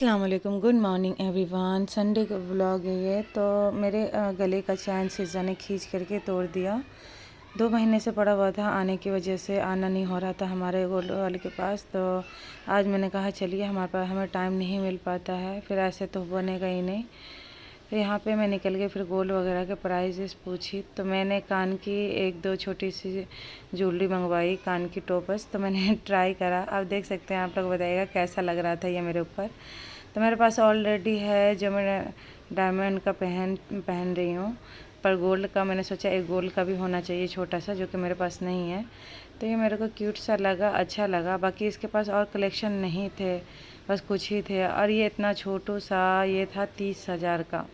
अस्सलाम वालेकुम, good morning everyone. Sunday का व्लॉग है ये। तो मेरे गले का चैन सीज़ा ने खींच करके तोड़ दिया। 2 महीने से पड़ा हुआ था, आने की वजह से आना नहीं हो रहा था हमारे गोल्ड वाले के पास। तो आज मैंने कहा चलिए, हमारे पास हमें टाइम नहीं मिल पाता है, फिर ऐसे तो बनेगा ही नहीं। तो यहाँ पे मैं निकल गई, फिर गोल्ड वगैरह के प्राइजेस पूछी। तो मैंने कान की एक दो छोटी सी ज्वेलरी मंगवाई, कान की टोपस। तो मैंने ट्राई करा, आप देख सकते हैं, आप लोग बताइएगा कैसा लग रहा था ये मेरे ऊपर। तो मेरे पास ऑलरेडी है जो मैं डायमंड का पहन रही हूँ, पर गोल्ड का मैंने सोचा एक गोल्ड का भी होना चाहिए छोटा सा, जो कि मेरे पास नहीं है। तो ये मेरे को क्यूट सा लगा, अच्छा लगा। बाकी इसके पास और कलेक्शन नहीं थे, बस कुछ ही थे। और ये इतना छोटू सा, ये था 30,000 का।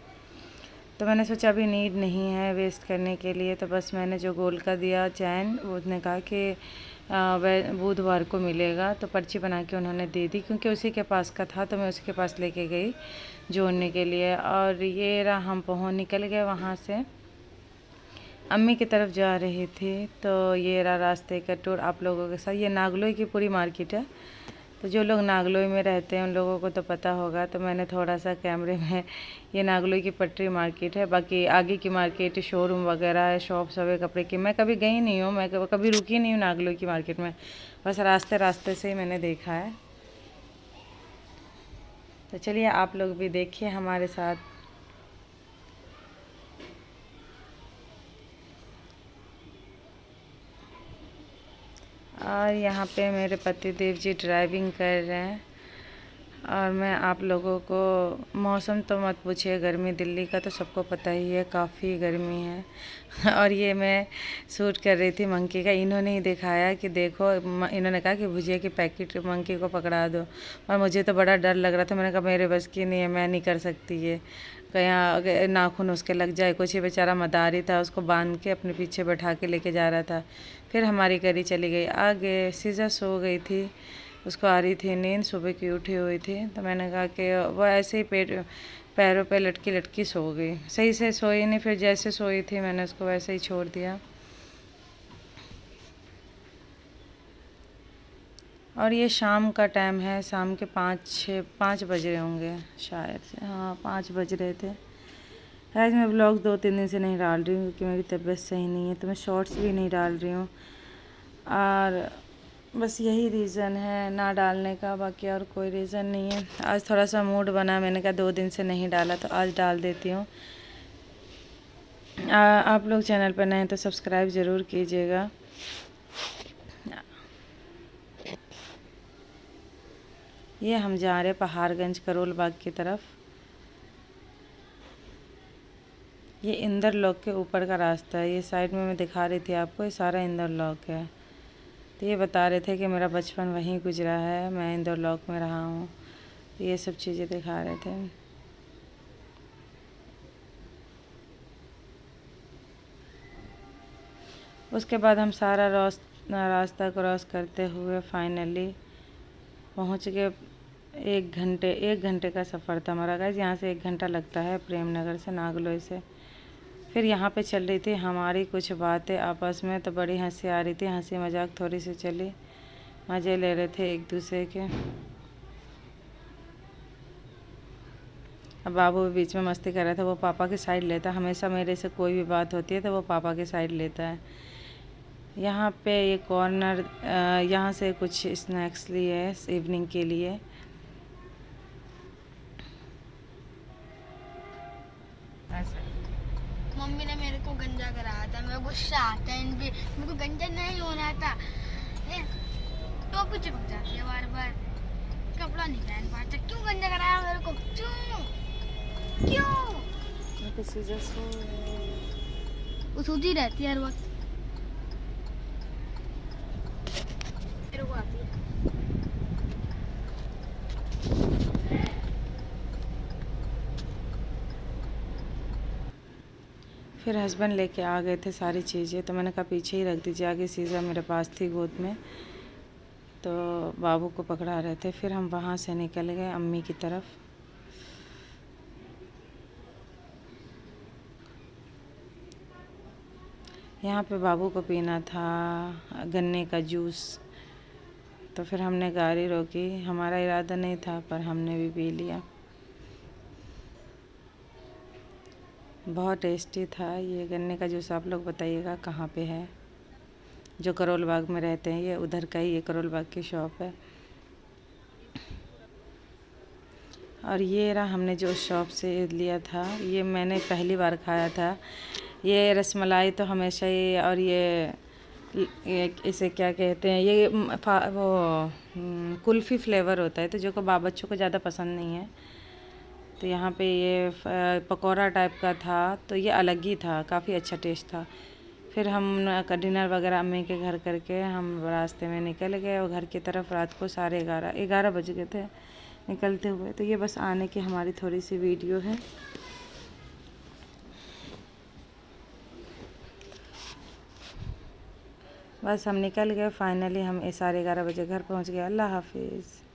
तो मैंने सोचा अभी नीड नहीं है वेस्ट करने के लिए, तो बस मैंने जो गोल्ड का दिया चैन, उसने कहा कि वह बुधवार को मिलेगा। तो पर्ची बना के उन्होंने दे दी, क्योंकि उसी के पास का था, तो मैं उसी के पास लेके गई जोड़ने के लिए। और ये रहा, हम निकल गए वहाँ से, अम्मी की तरफ जा रही थी। तो ये रहा रास्ते का टूर आप लोगों के साथ। ये नागलोई की पूरी मार्केट है, तो जो लोग नागलोई में रहते हैं उन लोगों को तो पता होगा। तो मैंने थोड़ा सा कैमरे में, ये नागलोई की पटरी मार्केट है। बाकी आगे की मार्केट शोरूम वगैरह है, शॉप सब है कपड़े की। मैं कभी गई नहीं हूँ, मैं कभी रुकी नहीं हूँ नागलोई की मार्केट में, बस रास्ते रास्ते से ही मैंने देखा है। तो चलिए आप लोग भी देखिए हमारे साथ। और यहाँ पे मेरे पति देव जी ड्राइविंग कर रहे हैं। और मैं आप लोगों को, मौसम तो मत पूछिए, गर्मी दिल्ली का तो सबको पता ही है, काफ़ी गर्मी है। और ये मैं शूट कर रही थी मंकी का। इन्होंने ही दिखाया कि देखो, इन्होंने कहा कि भुजिया की पैकेट मंकी को पकड़ा दो। और मुझे तो बड़ा डर लग रहा था, मैंने कहा मेरे बस की नहीं है, मैं नहीं कर सकती ये, कहीं नाखून उसके लग जाए कुछ। ही बेचारा मदारी था, उसको बांध के अपने पीछे बैठा के लेके जा रहा था। फिर हमारी गाड़ी चली गई आगे। सीज़ा सो गई थी, उसको आ रही थी नींद, सुबह की उठी हुई थी। तो मैंने कहा कि वो ऐसे ही पैरों पे लटकी लटकी सो गई, सही से सोई नहीं। फिर जैसे सोई थी मैंने उसको वैसे ही छोड़ दिया। और ये शाम का टाइम है, शाम के 5 बज रहे होंगे शायद से, हाँ 5 बज रहे थे। आज मैं व्लॉग 2-3 दिन से नहीं डाल रही हूँ, क्योंकि मेरी तबीयत सही नहीं है, तो मैं शॉर्ट्स भी नहीं डाल रही हूँ। और बस यही रीज़न है ना डालने का, बाकी और कोई रीज़न नहीं है। आज थोड़ा सा मूड बना, मैंने कहा 2 दिन से नहीं डाला तो आज डाल देती हूँ। आप लोग चैनल पर नए हैं तो सब्सक्राइब ज़रूर कीजिएगा। ये हम जा रहे पहाड़गंज करोल बाग की तरफ। ये इंदर लॉक के ऊपर का रास्ता है। ये साइड में मैं दिखा रही थी आपको, ये सारा इंदर लॉक है। तो ये बता रहे थे कि मेरा बचपन वहीं गुजरा है, मैं इंदर लॉक में रहा हूँ। तो ये सब चीज़ें दिखा रहे थे। उसके बाद हम सारा रास्ता क्रॉस करते हुए फाइनली पहुँच गए। 1 घंटे का सफ़र था हमारा गाइस। यहाँ से 1 घंटा लगता है प्रेम नगर से, नागलोई से। फिर यहाँ पे चल रही थी हमारी कुछ बातें आपस में, तो बड़ी हंसी आ रही थी, हंसी मजाक थोड़ी सी चली, मज़े ले रहे थे एक दूसरे के। अब बाबू भी बीच में मस्ती कर रहा था, वो पापा की साइड लेता है हमेशा। मेरे से कोई भी बात होती है तो वो पापा की साइड लेता है। यहाँ पे ये कॉर्नर, यहाँ से कुछ स्नैक्स लिए इवनिंग के लिए। मम्मी ने मेरे को गंजा कराया था, मेरे को गुस्सा आता है इनपे। मेरे को गंजा नहीं होना था। टोपी चिपक जाती है बार बार, कपड़ा नहीं पहन पाता। क्यों गंजा कराया मेरे को? क्यों क्यों? वो सोती रहती है हर वक्त, मेरे को आती है। फिर हस्बैंड लेके आ गए थे सारी चीज़ें, तो मैंने कहा पीछे ही रख दीजिए, आगे सीज़ा मेरे पास थी गोद में, तो बाबू को पकड़ा रहे थे। फिर हम वहाँ से निकल गए अम्मी की तरफ। यहाँ पे बाबू को पीना था गन्ने का जूस। तो फिर हमने गाड़ी रोकी। हमारा इरादा नहीं था पर हमने भी पी लिया। बहुत टेस्टी था। ये गन्ने का जूस आप लोग बताइएगा कहाँ पे है। जो करोल बाग में रहते हैं ये उधर का ही, ये करोल बाग की शॉप है। और ये रहा हमने जो शॉप से लिया था, ये मैंने पहली बार खाया था। ये रसमलाई तो हमेशा ही, और ये इसे क्या कहते हैं, ये कुल्फ़ी फ्लेवर होता है, तो जो को बच्चों को ज़्यादा पसंद नहीं है। तो यहाँ पे ये पकौड़ा टाइप का था, तो ये अलग ही था, काफ़ी अच्छा टेस्ट था। फिर हम डिनर वगैरह अम्मी के घर करके हम रास्ते में निकल गए और घर की तरफ। रात को 11:30 बज गए थे निकलते हुए। तो ये बस आने की हमारी थोड़ी सी वीडियो है। बस हम निकल गए फाइनली। हम 11:30 बजे घर पहुंच गए। अल्लाह हाफिज़।